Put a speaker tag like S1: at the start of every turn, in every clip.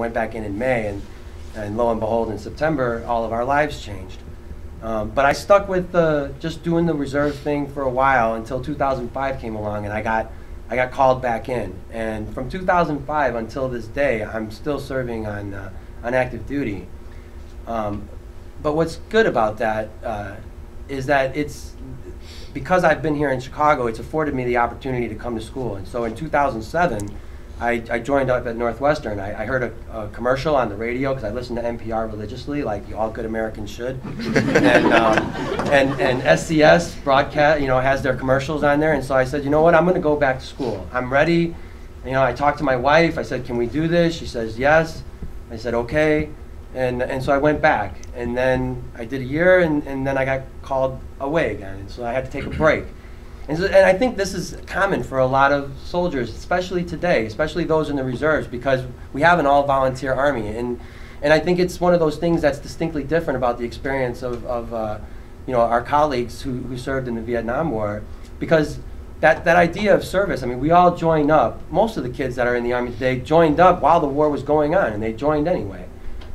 S1: went back in May, and lo and behold, in September, all of our lives changed. But I stuck with just doing the reserve thing for a while until 2005 came along, and I got called back in. And from 2005 until this day, I'm still serving on active duty. But what's good about that is that because I've been here in Chicago, it's afforded me the opportunity to come to school. And so in 2007, I joined up at Northwestern. I heard a commercial on the radio because I listen to NPR religiously, like all good Americans should. and SCS broadcast, has their commercials on there. And so I said, you know what, I'm going to go back to school. I'm ready. I talked to my wife. I said, can we do this? She says yes. I said okay. And so I went back. And then I did a year, and then I got called away again. And so I had to take a break. And I think this is common for a lot of soldiers, especially today, especially those in the reserves, because we have an all-volunteer Army. And I think it's one of those things that's distinctly different about the experience of our colleagues who served in the Vietnam War, because that idea of service, I mean, we all joined up. Most of the kids that are in the Army today joined up while the war was going on, and they joined anyway.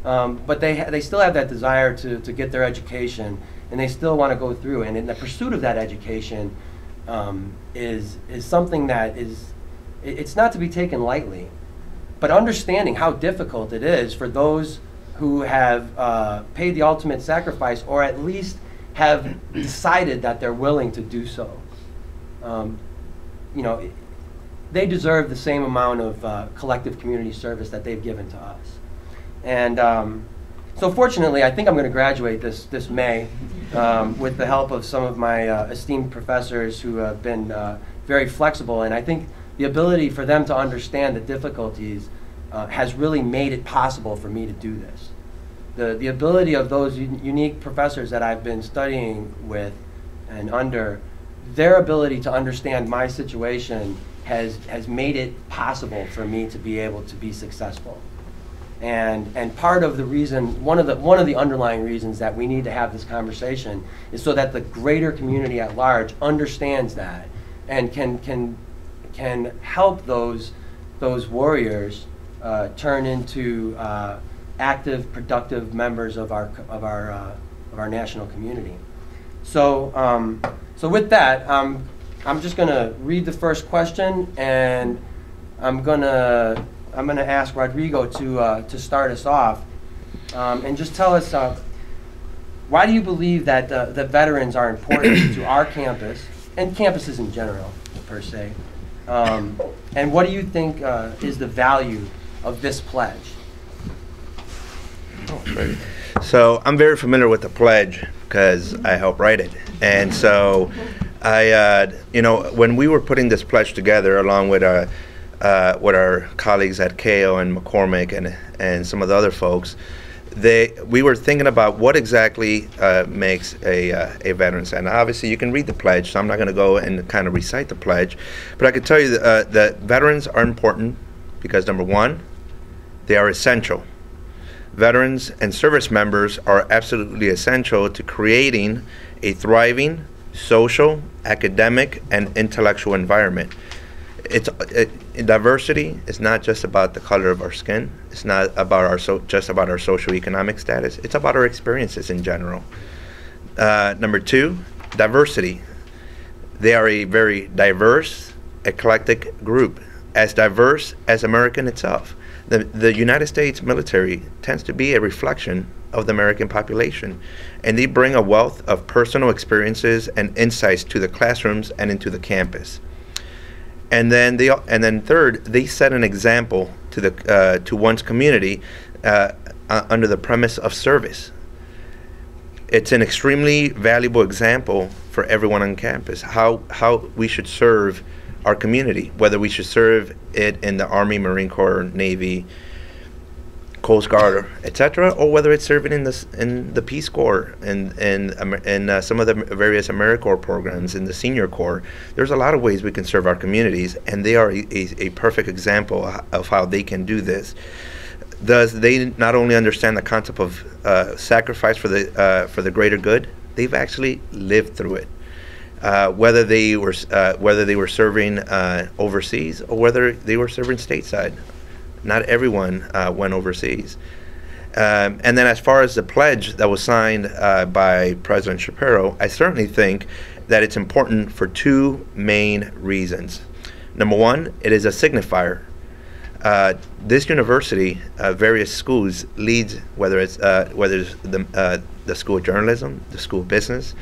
S1: But they still have that desire to get their education, and they still want to go through. And in the pursuit of that education, is something that it's not to be taken lightly, but understanding how difficult it is for those who have paid the ultimate sacrifice, or at least have decided that they're willing to do so. They deserve the same amount of collective community service that they've given to us. And so fortunately, I think I'm going to graduate this May with the help of some of my esteemed professors who have been very flexible. And I think the ability for them to understand the difficulties has really made it possible for me to do this. The ability of those unique professors that I've been studying with and under, their ability to understand my situation has made it possible for me to be able to be successful. And part of the reason, one of the underlying reasons that we need to have this conversation is so that the greater community at large understands that and can help those warriors turn into active, productive members of our national community. So with that, I'm just going to read the first question, and I'm going to ask Rodrigo to start us off, and just tell us why do you believe that the veterans are important to our campus and campuses in general, per se, and what do you think is the value of this pledge?
S2: Oh, great. So I'm very familiar with the pledge because I helped write it, and so when we were putting this pledge together along with our colleagues at KO and McCormick and some of the other folks, we were thinking about what exactly makes a veteran. And obviously you can read the pledge, so I'm not going to go and kind of recite the pledge, but I can tell you that veterans are important because, number one, they are essential. Veterans and service members are absolutely essential to creating a thriving social, academic, and intellectual environment. Diversity is not just about the color of our skin. It's not about just about our socioeconomic status. It's about our experiences in general. Number two, diversity. They are a very diverse, eclectic group, as diverse as American itself. The United States military tends to be a reflection of the American population, and they bring a wealth of personal experiences and insights to the classrooms and into the campus. And then third, they set an example to one's community under the premise of service. It's an extremely valuable example for everyone on campus, how we should serve our community, whether we should serve it in the Army, Marine Corps, Navy, Coast Guard, etc., or whether it's serving in the Peace Corps and some of the various AmeriCorps programs in the Senior Corps. There's a lot of ways we can serve our communities, and they are a perfect example of how they can do this. Thus, they not only understand the concept of sacrifice for the greater good, they've actually lived through it. Whether they were serving overseas or whether they were serving stateside. Not everyone went overseas. And then as far as the pledge that was signed by President Shapiro, I certainly think that it's important for two main reasons. Number one, it is a signifier. This university, various schools leads, whether it's the School of Journalism, the School of Business,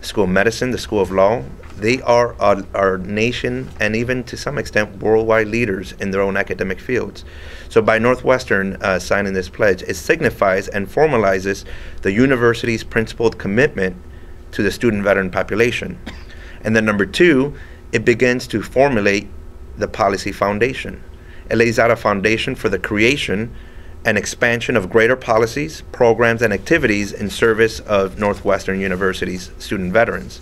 S2: School of Medicine, the School of Law. They are our nation and even to some extent worldwide leaders in their own academic fields. So by Northwestern signing this pledge, it signifies and formalizes the university's principled commitment to the student veteran population. And then number two, it begins to formulate the policy foundation. It lays out a foundation for the creation and expansion of greater policies, programs, and activities in service of Northwestern University's student veterans.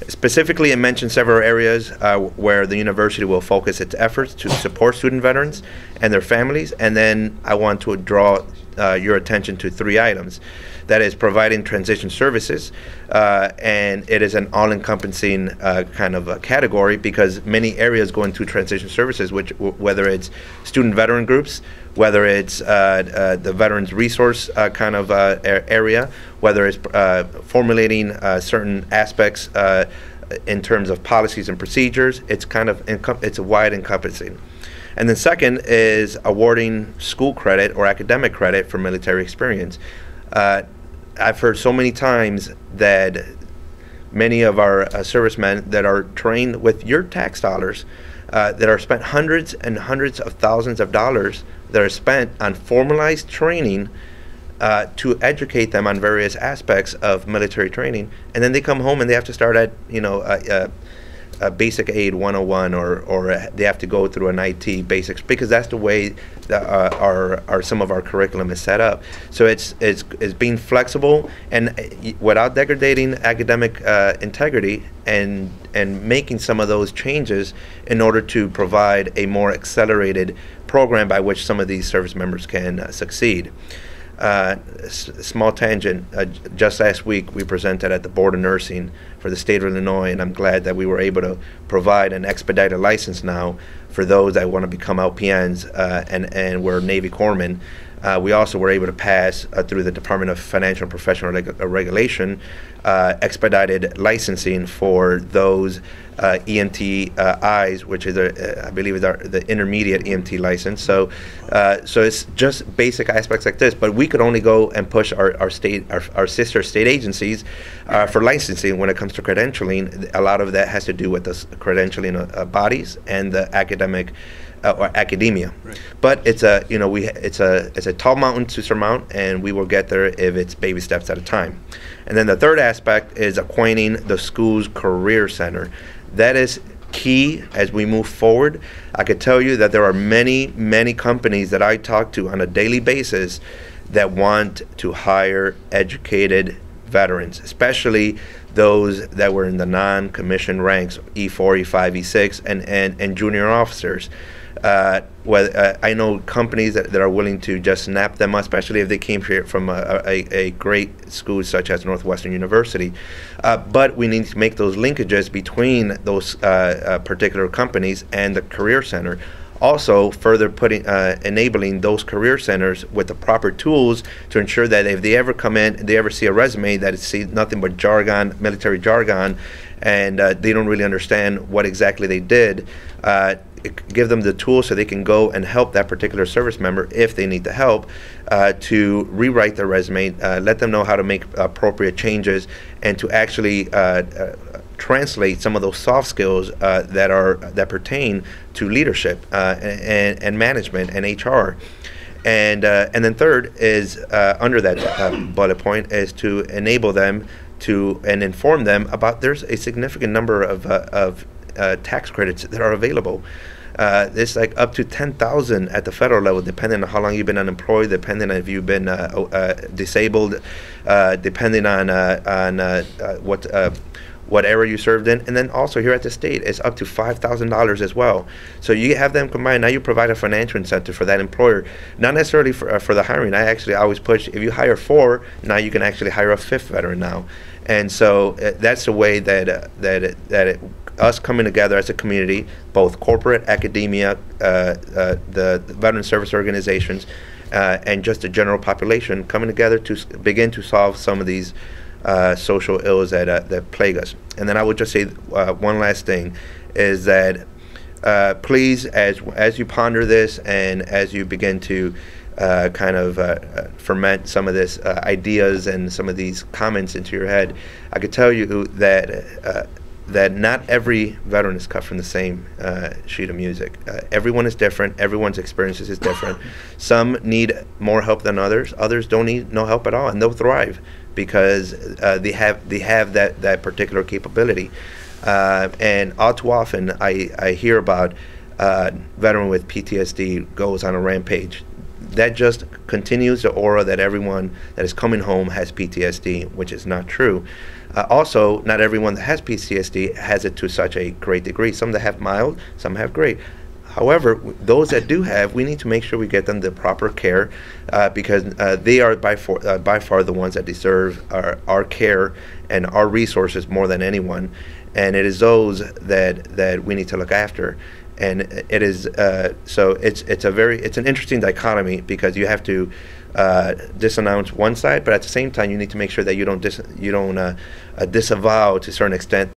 S2: Specifically, it mentions several areas where the university will focus its efforts to support student veterans and their families, and then I want to draw your attention to three items. That is providing transition services, and it is an all-encompassing kind of a category because many areas go into transition services, which whether it's student veteran groups, whether it's the veterans resource kind of area, whether it's formulating certain aspects in terms of policies and procedures, it's kind of it's a wide encompassing. And then second is awarding school credit or academic credit for military experience. I've heard so many times that many of our servicemen that are trained with your tax dollars, that are spent hundreds and hundreds of thousands of dollars that are spent on formalized training to educate them on various aspects of military training, and then they come home and they have to start at a basic aid 101 or they have to go through an IT basics because that's the way that some of our curriculum is set up. So it's being flexible and without degrading academic integrity and making some of those changes in order to provide a more accelerated program by which some of these service members can succeed. Small tangent, just last week we presented at the Board of Nursing for the state of Illinois, and I'm glad that we were able to provide an expedited license now for those that want to become LPNs and we're Navy corpsmen. We also were able to pass through the Department of Financial and Professional Regulation expedited licensing for those EMTIs, which is I believe is the intermediate EMT license. So it's just basic aspects like this. But we could only go and push our sister state agencies for licensing when it comes to credentialing. A lot of that has to do with the credentialing bodies and the academic. Or academia, right. But it's a tall mountain to surmount, and we will get there if it's baby steps at a time. And then the third aspect is acquainting the school's career center. That is key as we move forward. I could tell you that there are many companies that I talk to on a daily basis that want to hire educated veterans, especially those that were in the non-commissioned ranks, E4, E5, E6, and junior officers. I know companies that are willing to just snap them up, especially if they came here from a great school such as Northwestern University. But we need to make those linkages between those particular companies and the Career Center. Also, further enabling those career centers with the proper tools to ensure that if they ever come in, they ever see a resume that sees nothing but jargon, military jargon, and they don't really understand what exactly they did, give them the tools so they can go and help that particular service member if they need the help to rewrite their resume, let them know how to make appropriate changes, and to actually translate some of those soft skills that pertain to leadership and management and HR. And then third is under that bullet point is to enable them to and inform them about there's a significant number of tax credits that are available. It's like up to 10,000 at the federal level, depending on how long you've been unemployed, depending on if you've been disabled, depending on what era you served in, and then also here at the state, it's up to $5,000 as well. So you have them combined. Now you provide a financial incentive for that employer, not necessarily for the hiring. I always push, if you hire 4, now you can actually hire a 5th veteran now. And so that's the way that it us coming together as a community, both corporate, academia, the veteran service organizations, and just the general population coming together to begin to solve some of these social ills that plague us. And then I would just say one last thing, is that please, as you ponder this and as you begin to ferment some of this ideas and some of these comments into your head, I could tell you that that not every veteran is cut from the same sheet of music. Everyone is different. Everyone's experiences is different. Some need more help than others. Others don't need no help at all, and they'll thrive because they have that particular capability. And all too often, I hear about veteran with PTSD goes on a rampage. That just continues the aura that everyone that is coming home has PTSD, which is not true. Also, not everyone that has PTSD has it to such a great degree. Some that have mild, some have great. However, those that do have, we need to make sure we get them the proper care because they are by far the ones that deserve our care and our resources more than anyone. And it is those that we need to look after. And it is so it's an interesting dichotomy because you have to disannounce one side, but at the same time you need to make sure that you don't disavow to a certain extent